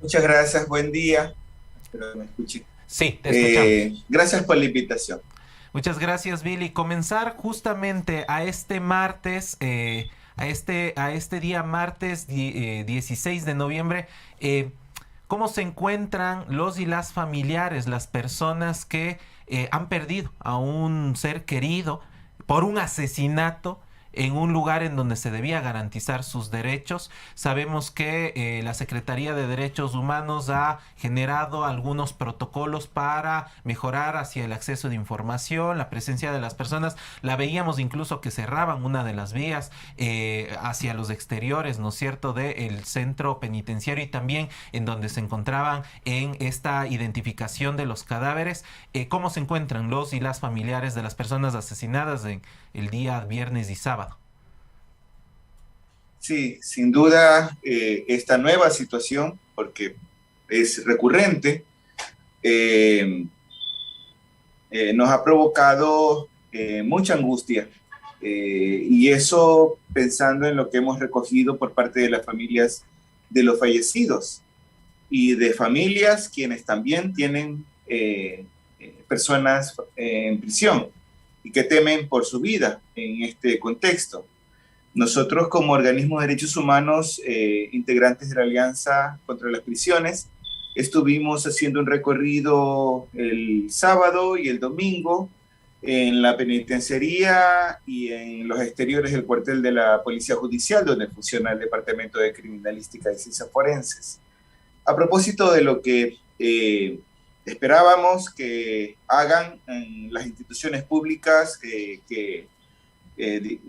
Muchas gracias, buen día. Espero que me escuchen. Sí, te escuchamos. Gracias por la invitación. Muchas gracias, Billy. Comenzar justamente a este martes, a este día martes 16 de noviembre. ¿Cómo se encuentran los y las familiares, las personas que han perdido a un ser querido por un asesinato en un lugar en donde se debía garantizar sus derechos? Sabemos que la Secretaría de Derechos Humanos ha generado algunos protocolos para mejorar hacia el acceso de información, la presencia de las personas. La veíamos incluso que cerraban una de las vías hacia los exteriores, ¿no es cierto?, del centro penitenciario, y también en donde se encontraban en esta identificación de los cadáveres. ¿Cómo se encuentran los y las familiares de las personas asesinadas en el día viernes y sábado? Sí, sin duda, esta nueva situación, porque es recurrente, eh, nos ha provocado mucha angustia. Y eso pensando en lo que hemos recogido por parte de las familias de los fallecidos y de familias quienes también tienen personas en prisión y que temen por su vida en este contexto. Nosotros como organismo de derechos humanos, integrantes de la Alianza contra las Prisiones, estuvimos haciendo un recorrido el sábado y el domingo en la penitenciaría y en los exteriores del cuartel de la Policía Judicial, donde funciona el Departamento de Criminalística y Ciencias Forenses. A propósito de lo que esperábamos que hagan en las instituciones públicas que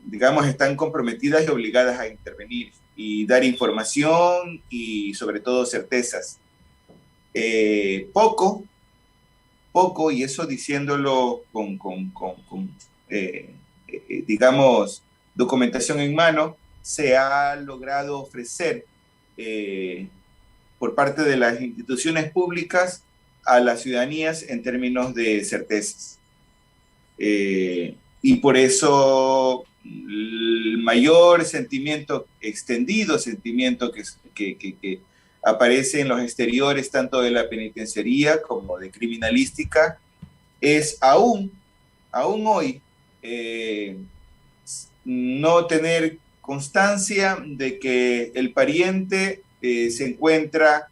digamos, están comprometidas y obligadas a intervenir y dar información y sobre todo certezas. Poco, poco, y eso diciéndolo digamos, documentación en mano, se ha logrado ofrecer por parte de las instituciones públicas a las ciudadanías en términos de certezas. Y por eso el mayor sentimiento, extendido sentimiento que aparece en los exteriores, tanto de la penitenciaría como de criminalística, es aún hoy, no tener constancia de que el pariente se encuentra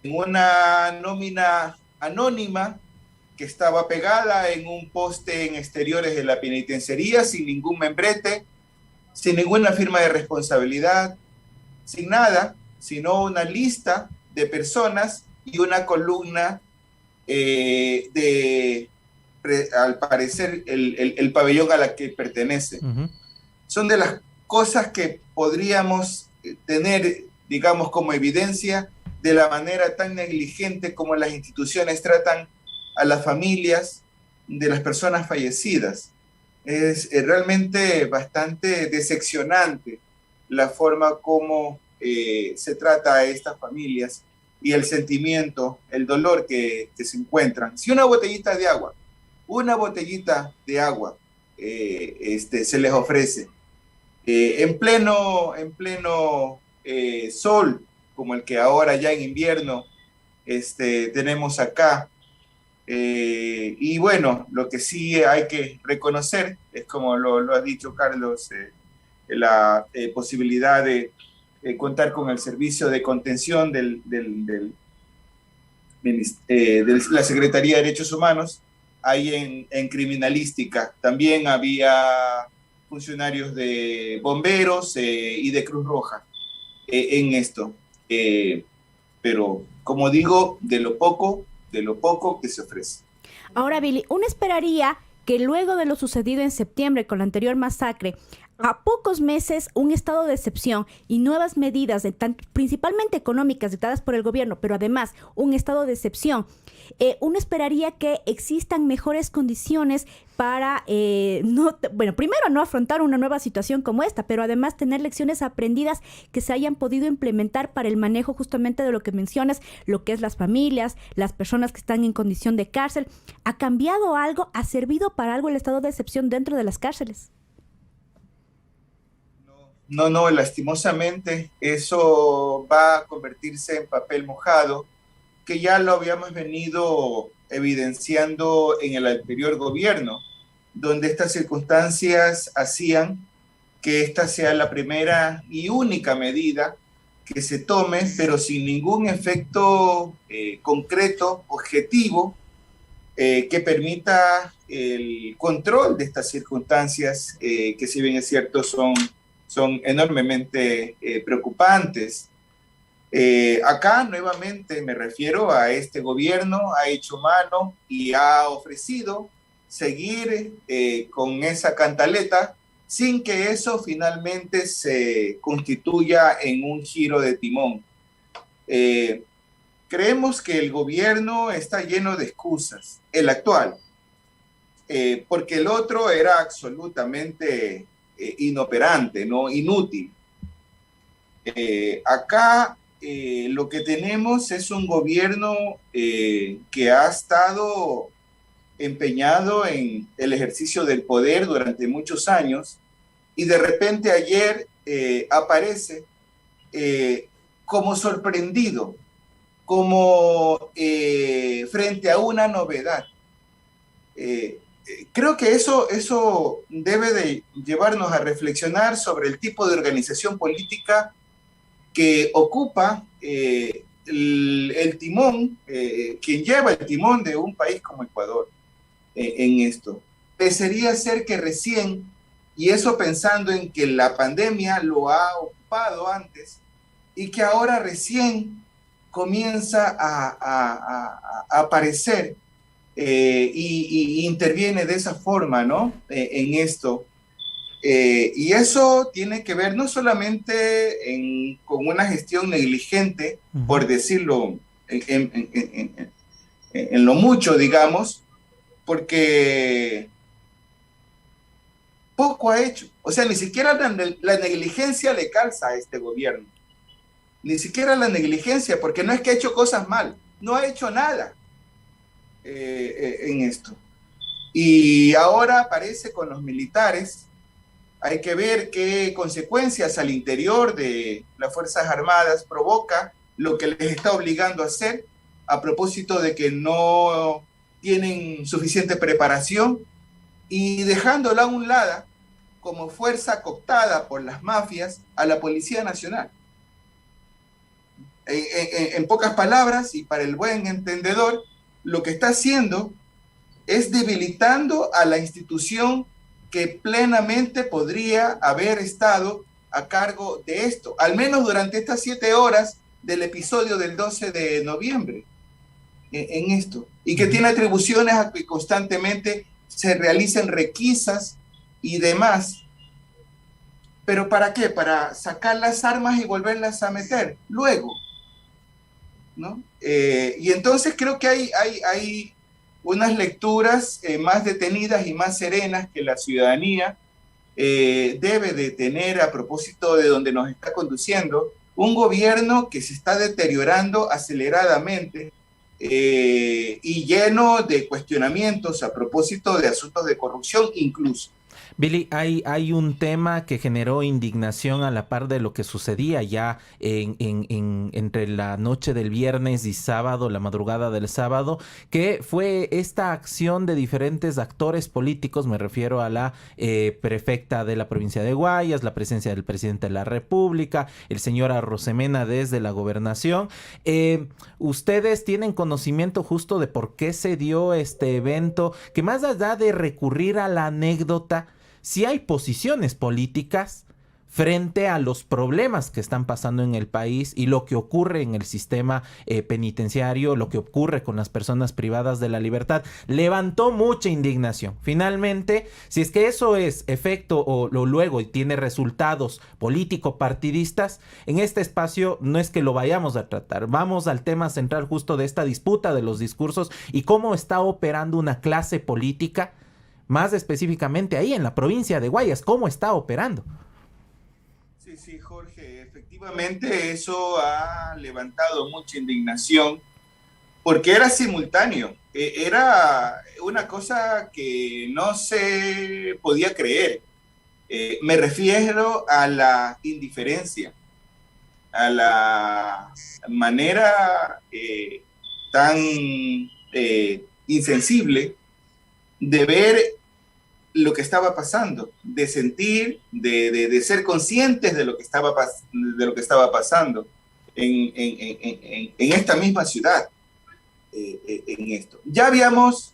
en una nómina anónima que estaba pegada en un poste en exteriores de la penitenciaría, sin ningún membrete, sin ninguna firma de responsabilidad, sin nada, sino una lista de personas y una columna al parecer, el pabellón a la que pertenece. Ujú. Son de las cosas que podríamos tener, digamos, como evidencia de la manera tan negligente como las instituciones tratan a las familias de las personas fallecidas. Es realmente bastante decepcionante la forma como se trata a estas familias y el sentimiento, el dolor que se encuentran. Si una botellita de agua se les ofrece en pleno sol, como el que ahora ya en invierno tenemos acá. Y bueno, lo que sí hay que reconocer es, como lo ha dicho Carlos, la posibilidad de contar con el servicio de contención de la Secretaría de Derechos Humanos. Ahí en criminalística también había funcionarios de bomberos y de Cruz Roja en esto. Pero, como digo, de lo poco que se ofrece. Ahora, Billy, uno esperaría que luego de lo sucedido en septiembre con la anterior masacre, a pocos meses un estado de excepción y nuevas medidas, principalmente económicas, dictadas por el gobierno, pero además un estado de excepción, uno esperaría que existan mejores condiciones para, primero no afrontar una nueva situación como esta, pero además tener lecciones aprendidas que se hayan podido implementar para el manejo justamente de lo que mencionas, lo que es las familias, las personas que están en condición de cárcel. ¿Ha cambiado algo? ¿Ha servido para algo el estado de excepción dentro de las cárceles? no, lastimosamente eso va a convertirse en papel mojado, que ya lo habíamos venido evidenciando en el anterior gobierno, donde estas circunstancias hacían que esta sea la primera y única medida que se tome, pero sin ningún efecto concreto, objetivo, que permita el control de estas circunstancias, que si bien es cierto son enormemente preocupantes. Acá nuevamente me refiero a este gobierno, ha hecho mano y ha ofrecido seguir con esa cantaleta sin que eso finalmente se constituya en un giro de timón. Creemos que el gobierno está lleno de excusas, el actual, porque el otro era absolutamente inoperante, ¿no? Inútil. Acá lo que tenemos es un gobierno que ha estado empeñado en el ejercicio del poder durante muchos años y de repente ayer aparece como sorprendido, como frente a una novedad. Creo que eso debe de llevarnos a reflexionar sobre el tipo de organización política que ocupa el timón, quien lleva el timón de un país como Ecuador en esto. Parecería ser que recién, y eso pensando en que la pandemia lo ha ocupado antes, y que ahora recién comienza a aparecer y interviene de esa forma, ¿no? En esto. Y eso tiene que ver no solamente con una gestión negligente, por decirlo en lo mucho, digamos, porque poco ha hecho. O sea, ni siquiera la negligencia le calza a este gobierno. Ni siquiera la negligencia, porque no es que ha hecho cosas mal, no ha hecho nada en esto. Y ahora aparece con los militares. Hay que ver qué consecuencias al interior de las Fuerzas Armadas provoca lo que les está obligando a hacer, a propósito de que no tienen suficiente preparación, y dejándola a un lado como fuerza cooptada por las mafias a la Policía Nacional. En pocas palabras, y para el buen entendedor, lo que está haciendo es debilitando a la institución que plenamente podría haber estado a cargo de esto, al menos durante estas 7 horas del episodio del 12 de noviembre, en esto, y que tiene atribuciones a que constantemente se realicen requisas y demás. ¿Pero para qué? Para sacar las armas y volverlas a meter luego, ¿no? Y entonces creo que hay unas lecturas más detenidas y más serenas que la ciudadanía debe de tener a propósito de donde nos está conduciendo un gobierno que se está deteriorando aceleradamente y lleno de cuestionamientos a propósito de asuntos de corrupción incluso. Billy, hay un tema que generó indignación a la par de lo que sucedía ya entre la noche del viernes y sábado, la madrugada del sábado, que fue esta acción de diferentes actores políticos. Me refiero a la prefecta de la provincia de Guayas, la presencia del presidente de la República, el señor Arrosemena desde la gobernación. ¿Ustedes tienen conocimiento justo de por qué se dio este evento? Que más allá de recurrir a la anécdota, si hay posiciones políticas frente a los problemas que están pasando en el país y lo que ocurre en el sistema penitenciario, lo que ocurre con las personas privadas de la libertad, levantó mucha indignación. Finalmente, si es que eso es efecto o luego tiene resultados político-partidistas, en este espacio no es que lo vayamos a tratar. Vamos al tema central justo de esta disputa de los discursos y cómo está operando una clase política, más específicamente ahí en la provincia de Guayas, cómo está operando. Sí, Jorge, efectivamente eso ha levantado mucha indignación porque era simultáneo, era una cosa que no se podía creer. Me refiero a la indiferencia, a la manera tan insensible de ver lo que estaba pasando, de sentir, de ser conscientes de lo que estaba pasando en esta misma ciudad. En esto. Ya habíamos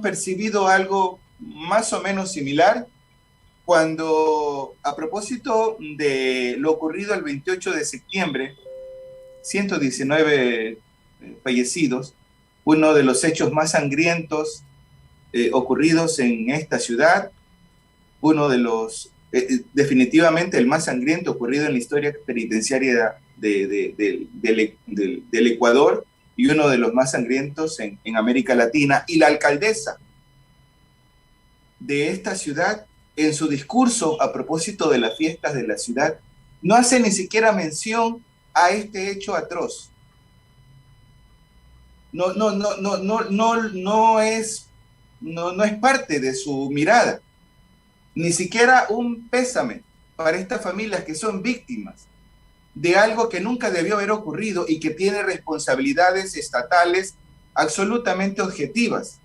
percibido algo más o menos similar cuando, a propósito de lo ocurrido el 28 de septiembre, 119 fallecidos, uno de los hechos más sangrientos ocurridos en esta ciudad, uno de los, definitivamente el más sangriento ocurrido en la historia penitenciaria del Ecuador, y uno de los más sangrientos en América Latina. Y la alcaldesa de esta ciudad, en su discurso a propósito de las fiestas de la ciudad, no hace ni siquiera mención a este hecho atroz. No es parte de su mirada, ni siquiera un pésame para estas familias que son víctimas de algo que nunca debió haber ocurrido y que tiene responsabilidades estatales absolutamente objetivas.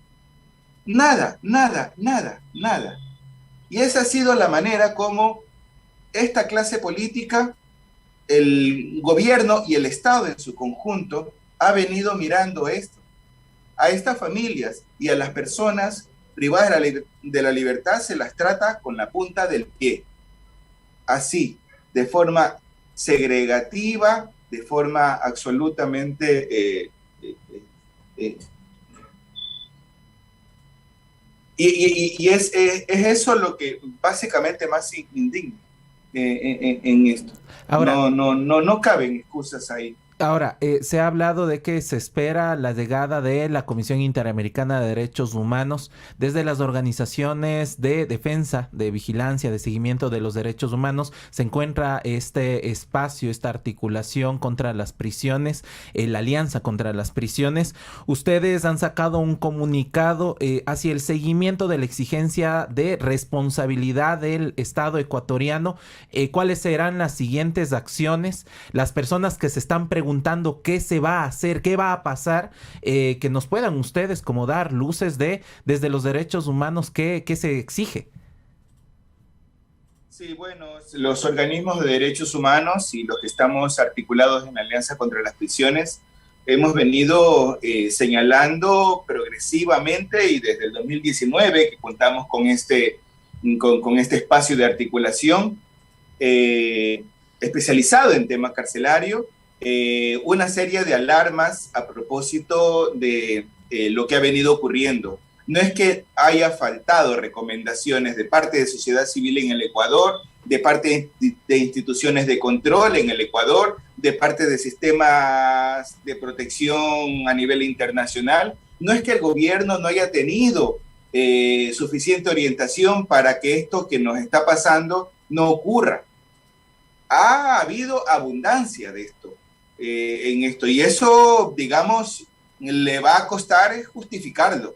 Nada. Y esa ha sido la manera como esta clase política, el gobierno y el Estado en su conjunto ha venido mirando esto. A estas familias y a las personas privadas de la libertad se las trata con la punta del pie. Así, de forma segregativa, de forma absolutamente y es eso lo que básicamente más indigna en esto. Ahora, no caben excusas ahí. Ahora, se ha hablado de que se espera la llegada de la Comisión Interamericana de Derechos Humanos desde las organizaciones de defensa, de vigilancia, de seguimiento de los derechos humanos. Se encuentra este espacio, esta articulación contra las prisiones, la Alianza contra las Prisiones. Ustedes han sacado un comunicado hacia el seguimiento de la exigencia de responsabilidad del Estado ecuatoriano. ¿Cuáles serán las siguientes acciones? Las personas que se están preguntando qué se va a hacer, qué va a pasar, que nos puedan ustedes como dar luces desde los derechos humanos, qué se exige. Sí, bueno, los organismos de derechos humanos y los que estamos articulados en la Alianza contra las Prisiones hemos venido señalando progresivamente, y desde el 2019 que contamos con este espacio de articulación especializado en tema carcelario, una serie de alarmas a propósito de lo que ha venido ocurriendo. No es que haya faltado recomendaciones de parte de sociedad civil en el Ecuador, de parte de instituciones de control en el Ecuador, de parte de sistemas de protección a nivel internacional. No es que el gobierno no haya tenido suficiente orientación para que esto que nos está pasando no ocurra. Ha habido abundancia de esto. En esto, y eso, digamos, le va a costar justificarlo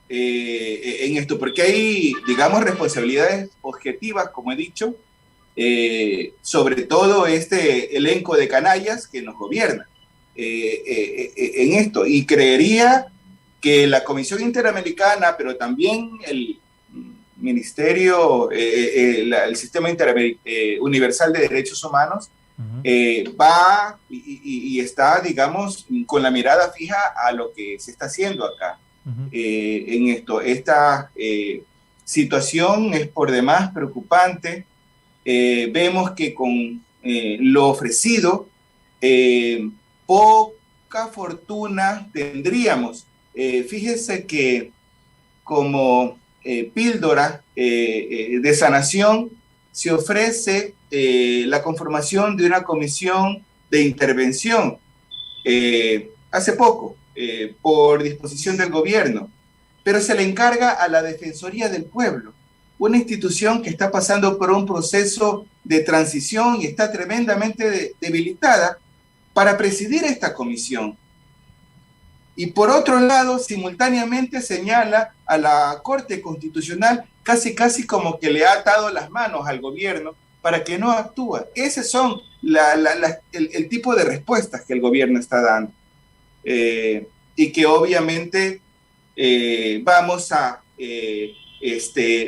en esto, porque hay, digamos, responsabilidades objetivas, como he dicho, sobre todo este elenco de canallas que nos gobierna en esto, y creería que la Comisión Interamericana, pero también el Ministerio, el Sistema Universal de Derechos Humanos, va y está, digamos, con la mirada fija a lo que se está haciendo acá. En esto. Esta situación es por demás preocupante. Vemos que con lo ofrecido, poca fortuna tendríamos. Fíjese que como píldora de sanación se ofrece la conformación de una comisión de intervención hace poco, por disposición del gobierno, pero se le encarga a la Defensoría del Pueblo, una institución que está pasando por un proceso de transición y está tremendamente debilitada para presidir esta comisión. Y por otro lado, simultáneamente señala a la Corte Constitucional casi como que le ha atado las manos al gobierno para que no actúe. Ese son el tipo de respuestas que el gobierno está dando. Y que obviamente vamos a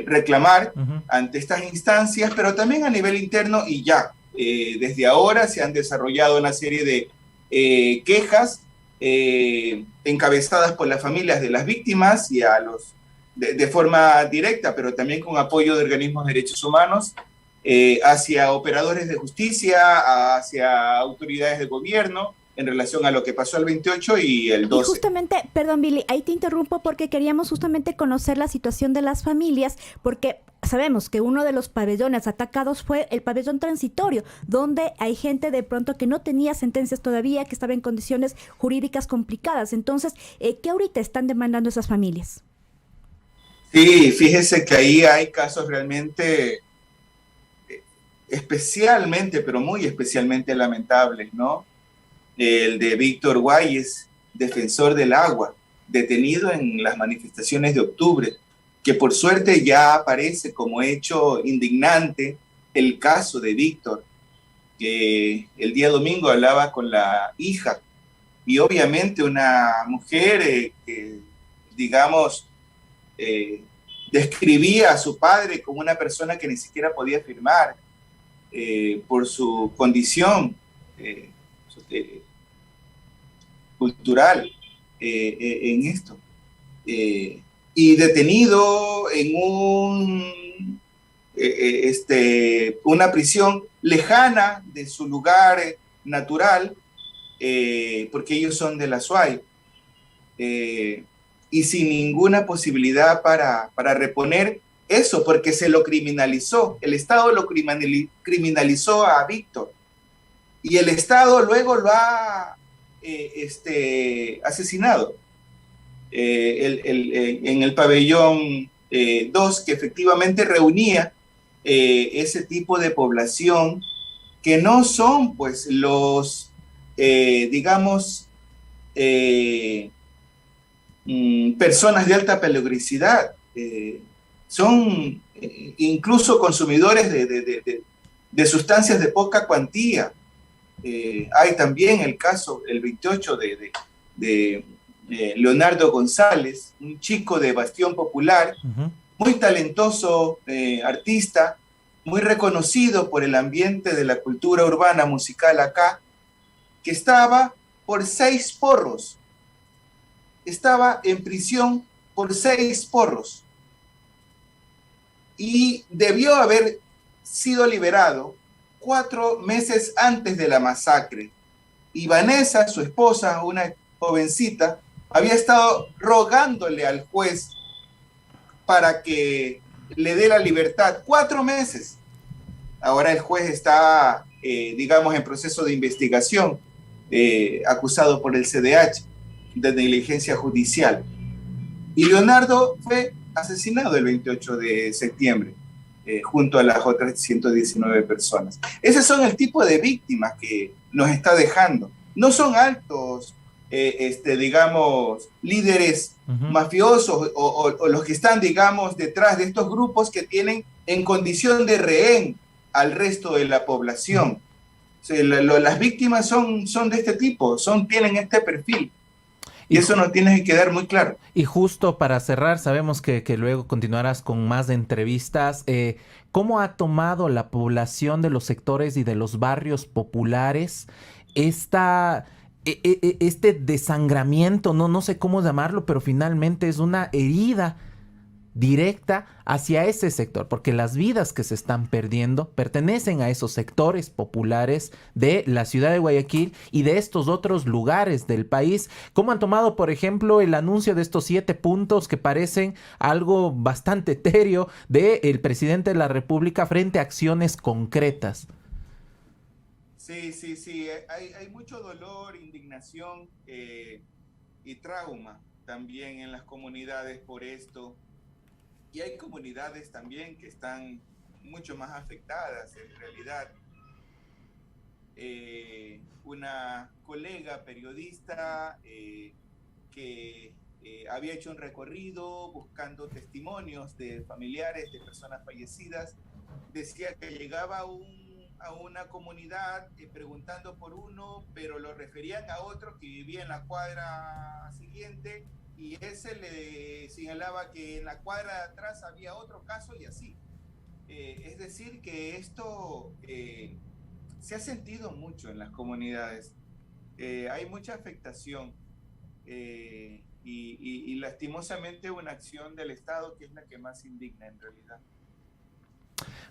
reclamar ante estas instancias, pero también a nivel interno y ya. Desde ahora se han desarrollado una serie de quejas encabezadas por las familias de las víctimas y a los de forma directa, pero también con apoyo de organismos de derechos humanos, hacia operadores de justicia, hacia autoridades de gobierno, en relación a lo que pasó el 28 y el 12. Y justamente, perdón Billy, ahí te interrumpo porque queríamos justamente conocer la situación de las familias, porque sabemos que uno de los pabellones atacados fue el pabellón transitorio, donde hay gente de pronto que no tenía sentencias todavía, que estaba en condiciones jurídicas complicadas. Entonces, ¿qué ahorita están demandando esas familias? Sí, fíjese que ahí hay casos realmente especialmente, pero muy especialmente lamentables, ¿no? El de Víctor Guayes, defensor del agua, detenido en las manifestaciones de octubre, que por suerte ya aparece como hecho indignante el caso de Víctor, que el día domingo hablaba con la hija, y obviamente una mujer que, digamos, describía a su padre como una persona que ni siquiera podía firmar por su condición cultural en esto. Y detenido en una prisión lejana de su lugar natural, porque ellos son de la SUAY, y sin ninguna posibilidad para reponer eso, porque se lo criminalizó. El Estado lo criminalizó a Víctor, y el Estado luego lo ha asesinado en el pabellón 2, que efectivamente reunía ese tipo de población que no son pues los digamos personas de alta peligrosidad, son incluso consumidores de sustancias de poca cuantía. Hay también el caso, el 28, de Leonardo González, un chico de Bastión Popular, muy talentoso artista, muy reconocido por el ambiente de la cultura urbana musical acá, que estaba por 6 porros. Estaba en prisión por 6 porros. Y debió haber sido liberado 4 meses antes de la masacre. Y Vanessa, su esposa, una jovencita, había estado rogándole al juez para que le dé la libertad. 4 meses. Ahora el juez está, digamos, en proceso de investigación, acusado por el CDH de negligencia judicial. Y Leonardo fue asesinado el 28 de septiembre, junto a las otras 119 personas. Esos son el tipo de víctimas que nos está dejando. No son altos, digamos, líderes mafiosos o los que están, digamos, detrás de estos grupos que tienen en condición de rehén al resto de la población. O sea, las víctimas son de este tipo, tienen este perfil. Y eso nos tiene que quedar muy claro. Y justo para cerrar, sabemos que luego continuarás con más entrevistas. ¿Cómo ha tomado la población de los sectores y de los barrios populares este desangramiento? No sé cómo llamarlo, pero finalmente es una herida directa hacia ese sector, porque las vidas que se están perdiendo pertenecen a esos sectores populares de la ciudad de Guayaquil y de estos otros lugares del país. ¿Cómo han tomado, por ejemplo, el anuncio de estos 7 puntos que parecen algo bastante etéreo del presidente de la República frente a acciones concretas? Sí. Hay mucho dolor, indignación y trauma también en las comunidades por esto. Y hay comunidades también que están mucho más afectadas en realidad. Una colega periodista que había hecho un recorrido buscando testimonios de familiares de personas fallecidas. Decía que llegaba a una comunidad preguntando por uno, pero lo referían a otro que vivía en la cuadra siguiente, y ese le señalaba que en la cuadra de atrás había otro caso y así. Es decir, que esto se ha sentido mucho en las comunidades. Hay mucha afectación y lastimosamente una acción del Estado que es la que más indigna en realidad.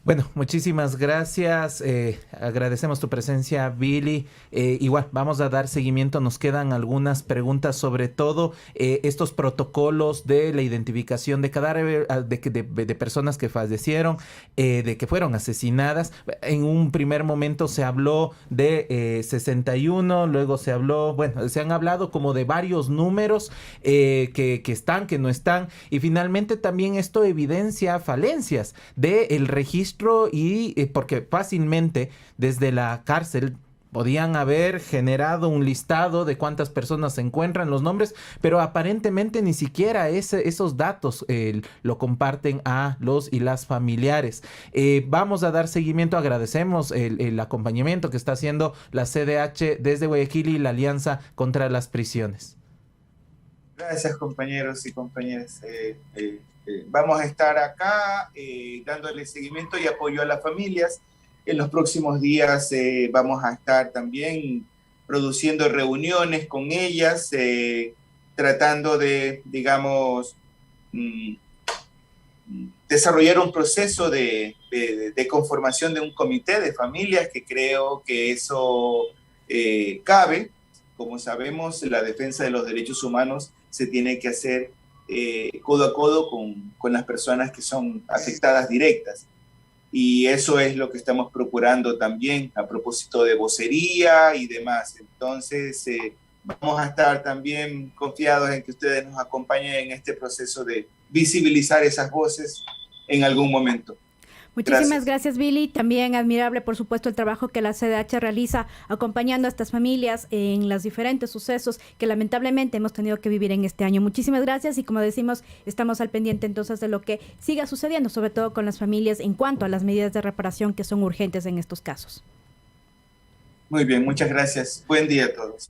Bueno, muchísimas gracias. Agradecemos tu presencia, Billy. Igual, vamos a dar seguimiento. Nos quedan algunas preguntas, sobre todo estos protocolos de la identificación de cadáveres, de personas que fallecieron, de que fueron asesinadas. En un primer momento se habló de 61, luego se habló, bueno, se han hablado como de varios números que están, que no están, y finalmente también esto evidencia falencias del registro y porque fácilmente desde la cárcel podían haber generado un listado de cuántas personas se encuentran, los nombres, pero aparentemente ni siquiera esos datos lo comparten a los y las familiares. Vamos a dar seguimiento, agradecemos el acompañamiento que está haciendo la CDH desde Guayaquil y la Alianza contra las Prisiones. Gracias, compañeros y compañeras. Vamos a estar acá dándole seguimiento y apoyo a las familias. En los próximos días vamos a estar también produciendo reuniones con ellas, tratando de, digamos, desarrollar un proceso de conformación de un comité de familias, que creo que eso cabe. Como sabemos, la defensa de los derechos humanos se tiene que hacer codo a codo con las personas que son afectadas directas. Y eso es lo que estamos procurando también a propósito de vocería y demás. Entonces, vamos a estar también confiados en que ustedes nos acompañen en este proceso de visibilizar esas voces en algún momento. Muchísimas gracias, Billy. También admirable, por supuesto, el trabajo que la CDH realiza acompañando a estas familias en los diferentes sucesos que lamentablemente hemos tenido que vivir en este año. Muchísimas gracias y, como decimos, estamos al pendiente entonces de lo que siga sucediendo, sobre todo con las familias en cuanto a las medidas de reparación que son urgentes en estos casos. Muy bien, muchas gracias. Buen día a todos.